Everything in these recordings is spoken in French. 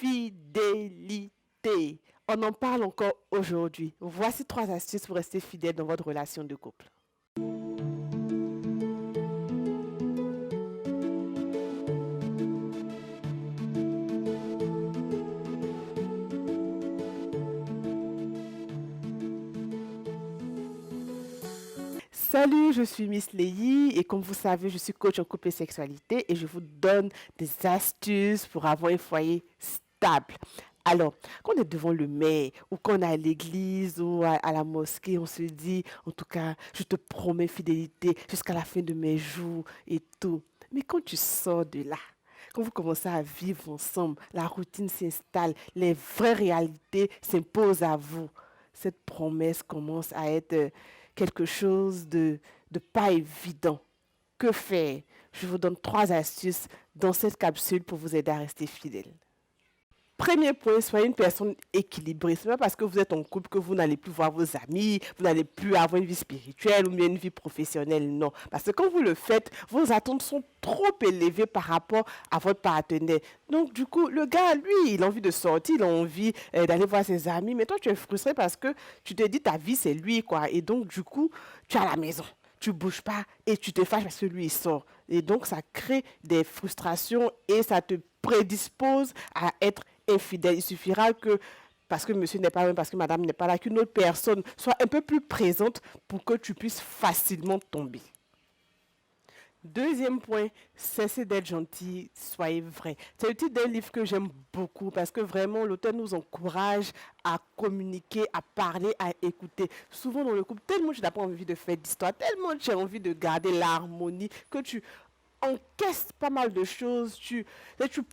fidélité. On en parle encore aujourd'hui. Voici 3 astuces pour rester fidèle dans votre relation de couple. Salut, je suis Miss Leyi et comme vous savez, je suis coach en couple et sexualité et je vous donne des astuces pour avoir un foyer stable. Alors, quand on est devant le maire ou quand on est à l'église ou à la mosquée, on se dit, en tout cas, je te promets fidélité jusqu'à la fin de mes jours et tout. Mais quand tu sors de là, quand vous commencez à vivre ensemble, la routine s'installe, les vraies réalités s'imposent à vous. Cette promesse commence à être quelque chose de pas évident. Que faire? Je vous donne 3 astuces dans cette capsule pour vous aider à rester fidèle. Premier point, soyez une personne équilibrée. Ce n'est pas parce que vous êtes en couple que vous n'allez plus voir vos amis, vous n'allez plus avoir une vie spirituelle ou bien une vie professionnelle. Non. Parce que quand vous le faites, vos attentes sont trop élevées par rapport à votre partenaire. Donc, du coup, le gars, lui, il a envie de sortir, il a envie d'aller voir ses amis. Mais toi, tu es frustré parce que tu te dis ta vie, c'est lui, quoi. Et donc, du coup, tu es à la maison. Tu bouges pas et tu te fâches parce que lui, il sort. Et donc, ça crée des frustrations et ça te prédispose à être infidèle. Il suffira que, parce que monsieur n'est pas là, parce que madame n'est pas là, qu'une autre personne soit un peu plus présente pour que tu puisses facilement tomber. Deuxième point, cessez d'être gentil, soyez vrai. C'est le titre d'un livre que j'aime beaucoup parce que vraiment l'auteur nous encourage à communiquer, à parler, à écouter. Souvent dans le couple, tellement tu n'as pas envie de faire d'histoire, tellement tu as envie de garder l'harmonie que tu encaisses pas mal de choses, tu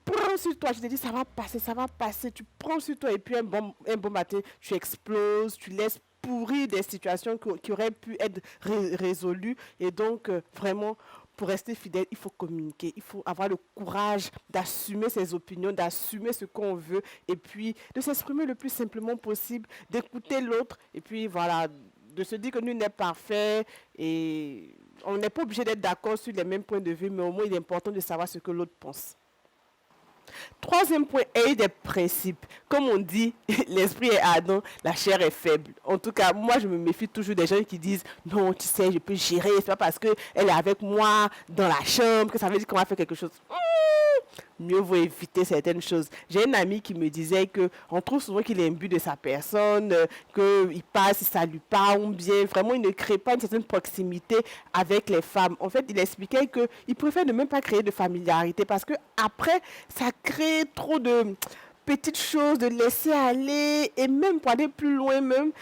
prends sur toi, tu te dis ça va passer, tu prends sur toi et puis un bon matin, tu exploses, tu laisses pourrir des situations qui auraient pu être résolues et donc vraiment pour rester fidèle, il faut communiquer, il faut avoir le courage d'assumer ses opinions, d'assumer ce qu'on veut et puis de s'exprimer le plus simplement possible, d'écouter l'autre et puis voilà, de se dire que nul n'est parfait et on n'est pas obligé d'être d'accord sur les mêmes points de vue, mais au moins il est important de savoir ce que l'autre pense. Troisième point, ayez des principes. Comme on dit, l'esprit est ardent, la chair est faible. En tout cas, moi, je me méfie toujours des gens qui disent non, tu sais, je peux gérer. C'est pas parce qu'elle est avec moi dans la chambre que ça veut dire qu'on va faire quelque chose. Mieux vaut éviter certaines choses. J'ai une amie qui me disait que on trouve souvent qu'il est imbu de sa personne, qu'il passe, ça lui parle bien. Vraiment, il ne crée pas une certaine proximité avec les femmes. En fait, il expliquait qu'il préfère ne même pas créer de familiarité parce que après, ça crée trop de petites choses, de laisser aller et même pour aller plus loin même.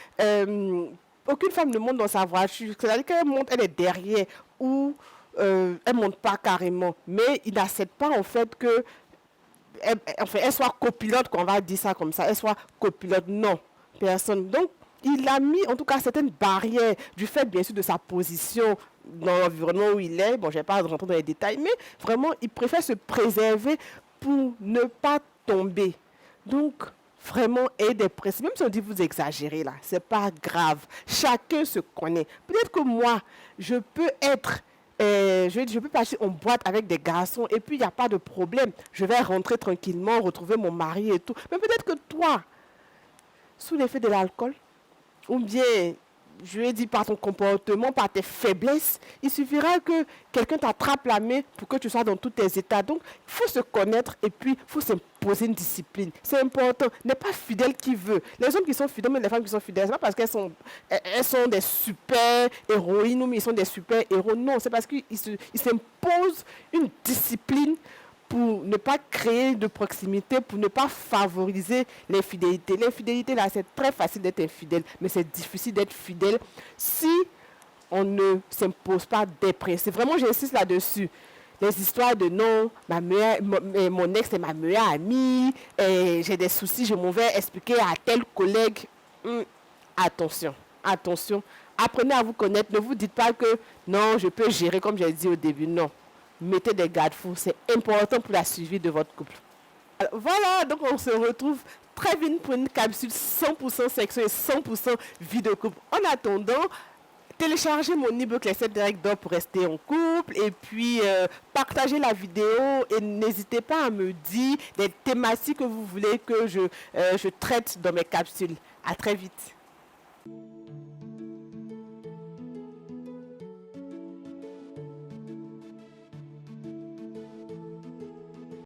Aucune femme ne monte dans sa voiture. C'est-à-dire qu'elle monte, elle est derrière ou elle ne monte pas carrément. Mais il n'accepte pas en fait que elle soit copilote, qu'on va dire ça comme ça, elle soit copilote. Non, personne. Donc, il a mis en tout cas certaines barrières du fait bien sûr de sa position dans l'environnement où il est. Bon, je ne vais pas rentrer dans les détails, mais vraiment, il préfère se préserver pour ne pas tomber. Donc, vraiment, ayez des principes. Même si on dit vous exagérez là, c'est pas grave. Chacun se connaît. Peut-être que moi, je peux être je peux passer en boîte avec des garçons et puis il n'y a pas de problème. Je vais rentrer tranquillement, retrouver mon mari et tout. Mais peut-être que toi, sous l'effet de l'alcool, ou bien, je lui ai dit par ton comportement, par tes faiblesses, il suffira que quelqu'un t'attrape la main pour que tu sois dans tous tes états. Donc, il faut se connaître et puis il faut s'imposer une discipline. C'est important. N'est pas fidèle qui veut. Les hommes qui sont fidèles, mais les femmes qui sont fidèles, ce n'est pas parce elles sont des super héroïnes ou ils sont des super héros. Non, c'est parce qu'ils s'imposent une discipline pour ne pas créer de proximité, pour ne pas favoriser l'infidélité. L'infidélité, là, c'est très facile d'être infidèle, mais c'est difficile d'être fidèle si on ne s'impose pas des principes. Vraiment, j'insiste là-dessus. Les histoires de non, mon ex est ma meilleure amie, et j'ai des soucis, je m'en vais expliquer à tel collègue. Attention, attention. Apprenez à vous connaître. Ne vous dites pas que non, je peux gérer comme j'ai dit au début. Non. Mettez des garde-fous, c'est important pour la suivi de votre couple. Alors, voilà, donc on se retrouve très vite pour une capsule 100% sexuelle et 100% vie de couple. En attendant, téléchargez mon e-book Les 7 règles d'or pour rester en couple et puis partagez la vidéo et n'hésitez pas à me dire des thématiques que vous voulez que je traite dans mes capsules. À très vite.